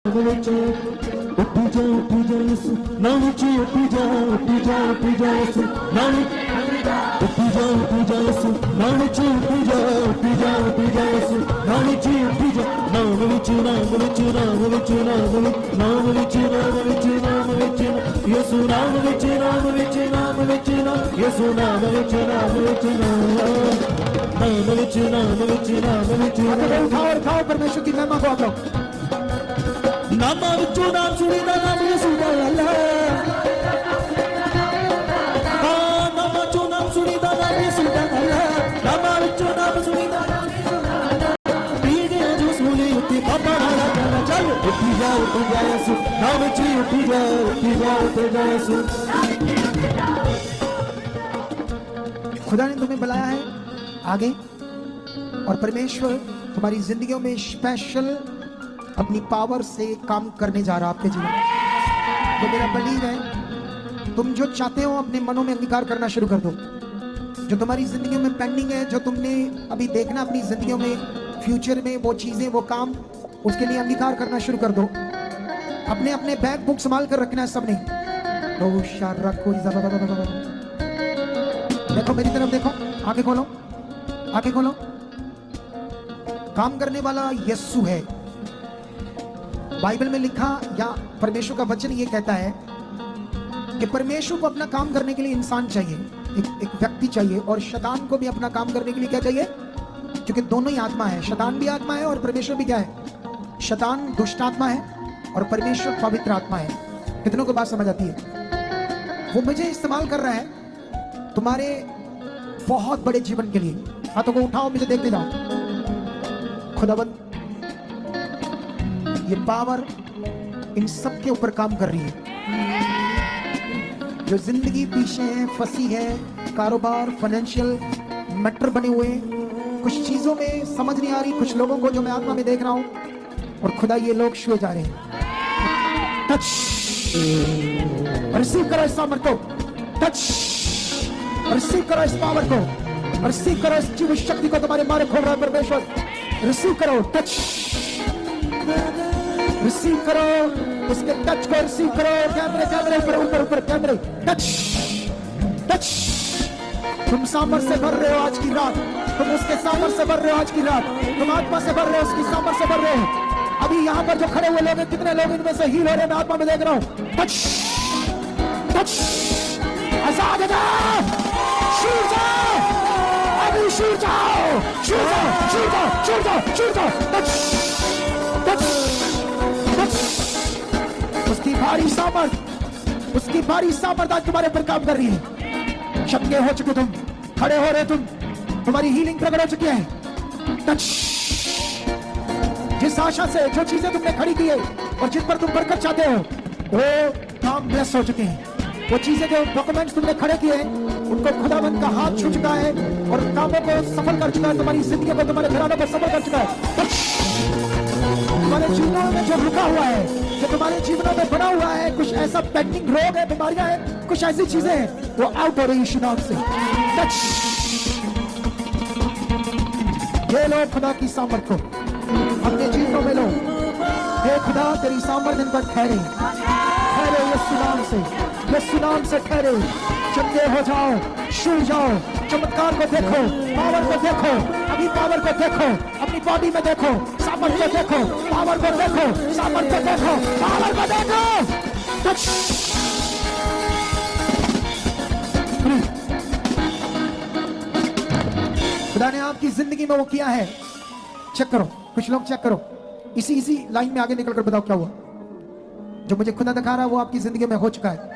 Yessu, now Yessu, परमेश्वर की महिमा को नाम विचो नाम सुनीदा नाम यीशु दा अल्लाह नाम विचो नाम सुनीदा नाम यीशु दा अल्लाह नाम विचो नाम सुनीदा नाम यीशु दा अल्लाह पीड़े जो सुनी उठी पापा वाला गाना चल उठी जा यीशु नाम विच उठी जा यीशु। खुदा ने तुम्हें बुलाया है आगे और परमेश्वर तुम्हारी जिंदगियों में स्पेशल अपनी पावर से काम करने जा रहा आपके जीवन में। तो मेरा बिलीव है तुम जो चाहते हो अपने मनों में अंगीकार करना शुरू कर दो। जो तुम्हारी जिंदगियों में पेंडिंग है, जो तुमने अभी देखना अपनी जिंदगियों में फ्यूचर में वो चीजें वो काम, उसके लिए अंगीकार करना शुरू कर दो। अपने अपने बैग बुक संभाल कर रखना है सबने। देखो मेरी तरफ देखो, आंखें खोलो, आंखें खोलो। काम करने वाला यस्सु है। बाइबल में लिखा या परमेश्वर का वचन ये कहता है कि परमेश्वर को अपना काम करने के लिए इंसान चाहिए, एक व्यक्ति चाहिए, और शैतान को भी अपना काम करने के लिए क्या चाहिए? क्योंकि दोनों ही आत्मा है, शैतान भी आत्मा है और परमेश्वर भी क्या है? शैतान दुष्ट आत्मा है और परमेश्वर पवित्र आत्मा है। कितनों को बात समझ आती है? वो मुझे इस्तेमाल कर रहा है तुम्हारे बहुत बड़े जीवन के लिए। हाथों को उठाओ, मुझे देखते जाओ। खुदाबंद ये पावर इन सब के ऊपर काम कर रही है। जो जिंदगी पीछे है, फंसी है, कारोबार, फाइनेंशियल मैटर बने हुए, कुछ चीजों में समझ नहीं आ रही, कुछ लोगों को जो मैं आत्मा में देख रहा हूं, और खुदा ये लोग छुए जा रहे हैं। टच, रिसीव करो इस सामर्थ को, टच, रिसीव करो इस पावर को, रिसीव करो इस जीव शक्ति को। तुम्हारे मारे खोल रहा है परमेश्वर। रिसीव करो, टच, रिसीव करो उसके टच को, रिसीव करो। कैमरे कैमरे ऊपर ऊपर ऊपर कैमरे, टच टच। तुम सामर्थ से भर रहे हो आज की रात, तुम उसके सामर्थ से भर रहे हो आज की रात, तुम आत्मा से भर रहे हो, उसकी सामर्थ से भर रहे हो। अभी यहाँ पर जो खड़े हुए लोग हैं, कितने लोग इनमें से हील हो रहे हैं? मैं आत्मा में देख रहा हूँ। टच टच, आजाद हो जाओ, छूट जाओ, अभी छूट जाओ, छूट जाओ, छूट जाओ, छूट जाओ, छूट जाओ। टच टच, उसकी भारी सामर्थ, उसकी भारी सामर्थ आज तुम्हारे पर काम कर रही है। शक्के हो चुके तुम, खड़े हो रहे तुम, तुम्हारी हीलिंग प्रकट हो चुकी है। टच, जिस आशा से जो चीजें तुमने खड़ी की है और जिन पर तुम बरकत चाहते हो, वो काम ब्लेस हो चुके हैं। वो चीजें जो डॉक्यूमेंट्स तुमने खड़े किए हैं, उनको खुदावंद का हाथ छू चुका है और कामों को सफल कर चुका है। तुम्हारी जिंदगी को, तुम्हारे घरानों को सफल कर चुका है। तुम्हारे जीवनों में जो रुका हुआ है, जो तुम्हारे जीवनों में बना हुआ है, कुछ ऐसा पेंडिंग रोग है, बीमारियां हैं, कुछ ऐसी चीजें हैं, वो आउट हो रही है यीशु नाम से। टच, ये लो खुदा की सामर्थ को अपने जीवनों में लो। हे खुदा, तेरी सामर्थ इन पर ठहरे, ठहरे यीशु नाम से, यीशु नाम से ठहरे। चंगे हो जाओ, छू जाओ, चमत्कार को देखो, पावर को देखो, अभी पावर को देखो, अपनी बॉडी में देखो, सामर्थ को देखो, पावर को देखो, सामर्थ को देखो, पावर को देखो। टच, खुदा ने आपकी जिंदगी में वो किया है। चेक करो, कुछ लोग चेक करो, इसी लाइन में आगे निकलकर बताओ क्या हुआ। जो मुझे खुदा दिखा रहा है वो आपकी जिंदगी में हो चुका है।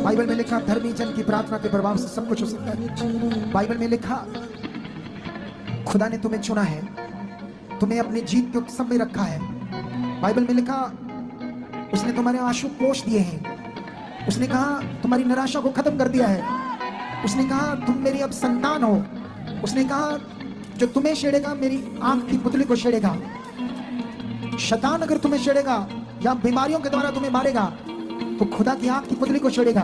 बाइबल में लिखा धर्मी जन की प्रार्थना के प्रभाव से सब कुछ हो सकता है। बाइबल में लिखा खुदा ने तुम्हें चुना है, तुम्हें अपने जीत के उत्सव में रखा है। बाइबल में लिखा उसने तुम्हारे आंसू पोंछ दिए हैं। उसने कहा तुम्हारी निराशा को खत्म कर दिया है। उसने कहा तुम मेरी अब संतान हो। उसने कहा जो तुम्हें छेड़ेगा मेरी आंख की पुतली को छेड़ेगा। शैतान अगर तुम्हें छेड़ेगा या बीमारियों के द्वारा तुम्हें मारेगा वो खुदा की आंख की पुतली को छोड़ेगा।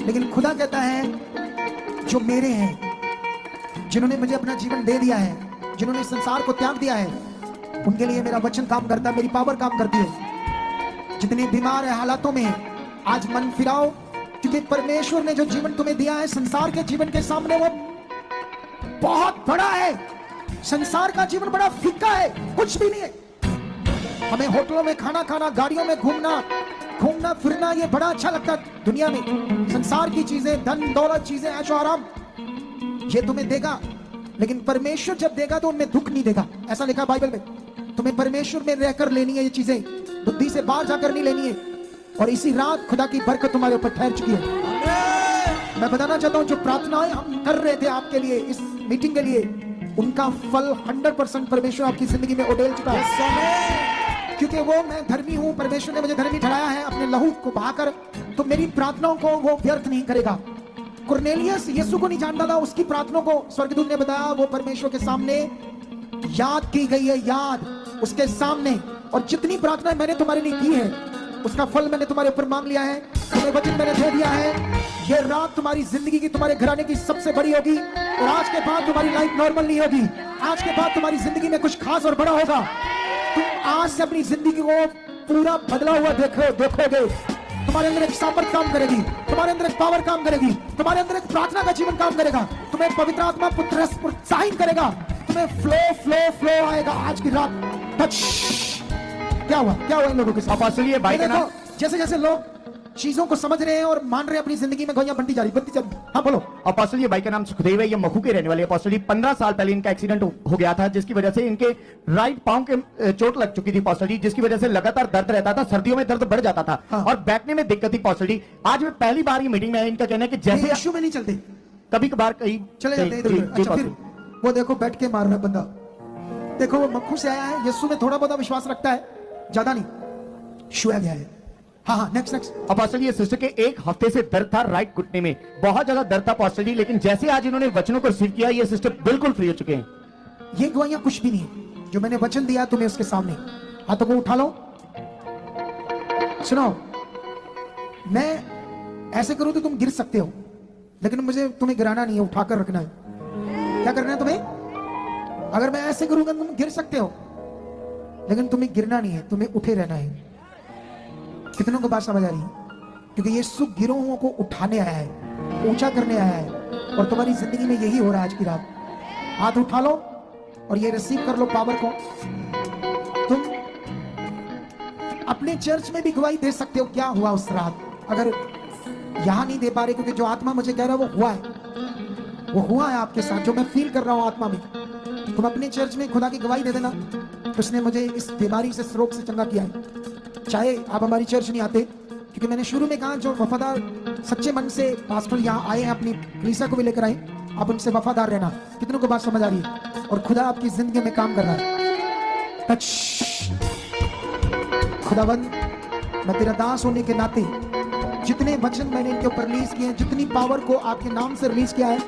लेकिन खुदा कहता है जो मेरे हैं, जिन्होंने मुझे अपना जीवन दे दिया है, जिन्होंने संसार को त्याग दिया है, उनके लिए मेरा वचन काम करता है, मेरी पावर काम करती है। जितने बीमार है हालातों में आज मन फिराओ, क्योंकि परमेश्वर ने जो जीवन तुम्हें दिया है संसार के जीवन के सामने वो बहुत बड़ा है। संसार का जीवन बड़ा फीका है, कुछ भी नहीं है। हमें होटलों में खाना खाना, गाड़ियों में घूमना फिरना ये बड़ा अच्छा लगता है दुनिया में। संसार की चीजें, धन दौलत चीजें, ऐशो आराम ये तुम्हें देगा, लेकिन परमेश्वर जब देगा तो उनमें दुख नहीं देगा। ऐसा लिखा बाइबल में। तुम्हें परमेश्वर में रहकर लेनी है ये चीजें, बुद्धि से बाहर जाकर नहीं लेनी है। और इसी रात खुदा की बरकत तुम्हारे ऊपर ठहर चुकी है। मैं बताना चाहता हूं जो प्रार्थनाएं हम कर रहे थे आपके लिए इस मीटिंग के लिए, उनका फल 100% परमेश्वर आपकी जिंदगी में उड़ेल चुका है। क्योंकि वो मैं धर्मी हूं, परमेश्वर ने मुझे धर्मी ठहराया है अपने लहू को बहाकर, तो मेरी प्रार्थनाओं को वो व्यर्थ नहीं करेगा। कुरनेलियस यीशु को नहीं जानता था, उसकी प्रार्थनाओं को स्वर्गदूत ने बताया वो परमेश्वर के सामने याद की गई है, याद उसके सामने। और जितनी प्रार्थना मैंने तुम्हारे लिए की है उसका फल मैंने तुम्हारे ऊपर मांग लिया है, तुम्हें वचन मैंने दे दिया है। ये रात तुम्हारी जिंदगी की, तुम्हारे घराने की सबसे बड़ी होगी। और आज के बाद तुम्हारी लाइफ नॉर्मल नहीं होगी। आज के बाद तुम्हारी जिंदगी में कुछ खास और बड़ा होगा। तुम आज से अपनी जिंदगी को पूरा बदला हुआ देखोगे। तुम्हारे अंदर एक सामर्थ काम करेगी, तुम्हारे अंदर एक पावर काम करेगी, तुम्हारे अंदर एक प्रार्थना का जीवन काम करेगा, तुम्हें पवित्र आत्मा प्रोत्साहित करेगा, तुम्हें फ्लो आएगा आज की रात। क्या हुआ इन लोगों के साथ? जैसे जैसे लोग चीजों को समझ रहे हैं और मान रहे हैं अपनी जिंदगी में गोलियां बनती जा रही। हाँ बोलो। अपोस्टल ये भाई का नाम सुखदेव है, ये मखू के रहने वाले अपोस्टल जी। 15 साल पहले इनका एक्सीडेंट हो गया था, जिसकी वजह से इनके राइट पांव के चोट लग चुकी थी अपोस्टल जी, जिसकी वजह से लगातार दर्द रहता था, सर्दियों में दर्द बढ़ जाता था। हाँ। और बैठने में दिक्कत थी अपोस्टल जी। आज मैं पहली बार ये मीटिंग में, इनका कहना है कि जैसे यीशु में नहीं चलते, कभी कभार कहीं चले जाते हैं। अच्छा फिर वो देखो बैठ के मार रहा है बंदा, देखो वो मक्खू से आया है, यीशु में थोड़ा बहुत विश्वास रखता है, ज्यादा नहीं, छुआ गया है। हाँ नेक्स्ट अपोस्टल ये सिस्टर के एक हफ्ते से दर्द था राइट घुटने में, बहुत ज्यादा दर्द था अपोस्टल जी। लेकिन जैसे आज इन्होंने वचनों को रिसीव किया, ये सिस्टर बिल्कुल फ्री हो चुके हैं। ये गवाहियां कुछ भी नहीं है, जो मैंने वचन दिया तुम्हें उसके सामने। हाथों को उठा लो, सुनो, मैं ऐसे करूं तो तुम गिर सकते हो, लेकिन मुझे तुम्हें गिराना नहीं है, उठाकर रखना है। क्या करना है तुम्हें? अगर मैं ऐसे करूंगा तुम गिर सकते हो, लेकिन तुम्हें गिरना नहीं है, तुम्हें उठे रहना है। कितनों को बात समझ आ रही है? क्योंकि यीशु गिरोहों को उठाने आया है, ऊंचा करने आया है, और तुम्हारी जिंदगी में यही हो रहा है आज की रात। हाथ उठा लो और ये रिसीव कर लो पावर को। तुम अपने चर्च में भी गवाही दे सकते हो क्या हुआ उस रात। अगर यहां नहीं दे पा रहे, क्योंकि जो आत्मा मुझे कह रहा है वो हुआ है आपके साथ, जो मैं फील कर रहा हूं आत्मा में। तुम अपने चर्च में खुदा की गवाही दे देना, उसने मुझे इस बीमारी से, इस रोग से चंगा किया है। चाहे आप हमारी चर्च नहीं आते, क्योंकि मैंने शुरू में कहा जो वफादार सच्चे मन से पास्टर यहाँ आए हैं, अपनी कलीसिया को भी लेकर आए, आप उनसे वफादार रहना। कितनों को बात समझ आ रही है? और खुदा आपकी जिंदगी में काम कर रहा है। टच खुदावंद, मैं तेरा दास होने के नाते जितने वचन मैंने इनके ऊपर रिलीज किए, जितनी पावर को आपके नाम से रिलीज किया है,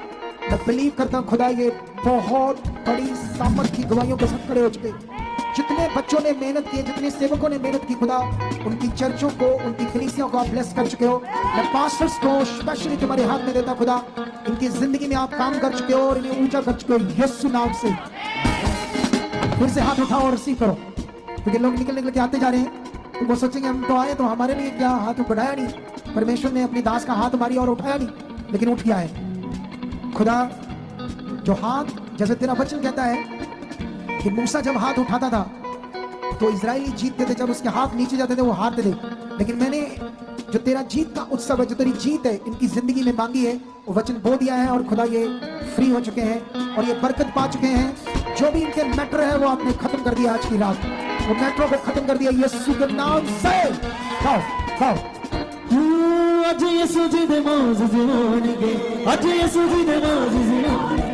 मैं बिलीव करता हूं खुदा ये बहुत बड़ी सामर्थ की गवाहियों के साथ खड़े हो चुके। जितने बच्चों ने मेहनत की, जितने सेवकों ने मेहनत की, खुदा उनकी चर्चों को, उनकी कलीसियों को आप ब्लेस कर चुके हो। मैं पास्टर्स को स्पेशली तुम्हारे हाथ में देता खुदा, इनकी जिंदगी में आप काम कर चुके हो और इन्हें ऊंचा कर चुके हो यीशु नाम से। फिर से हाथ उठाओ और रिसीव करो, क्योंकि लोग निकल के आते जा रहे हैं, तो वो सोचेंगे हम तो आए तो हमारे लिए क्या हाथ बढ़ाया नहीं। परमेश्वर ने अपनी दास का हाथ मारी और उठाया नहीं, लेकिन उठ गया है। खुदा जो हाथ, जैसे तेरा वचन कहता है कि मूसा जब हाथ उठाता था तो इजरायली जीतते थे, जब उसके हाथ नीचे जाते थे वो हारते थे। लेकिन मैंने जो तेरा जीत का उत्सव है, जो तेरी जीत है इनकी जिंदगी में मांगी है, वो वचन बो दिया है और खुदा ये फ्री हो चुके हैं और ये बरकत पा चुके हैं। जो भी इनके मैटर है वो आपने खत्म कर दिया आज की रात, वो मैटरों को खत्म कर दिया यीशु के नाम से। खाओ अज यीशु जी दे मौजूद होणगे, अज यीशु जी दे मौजूद होणगे।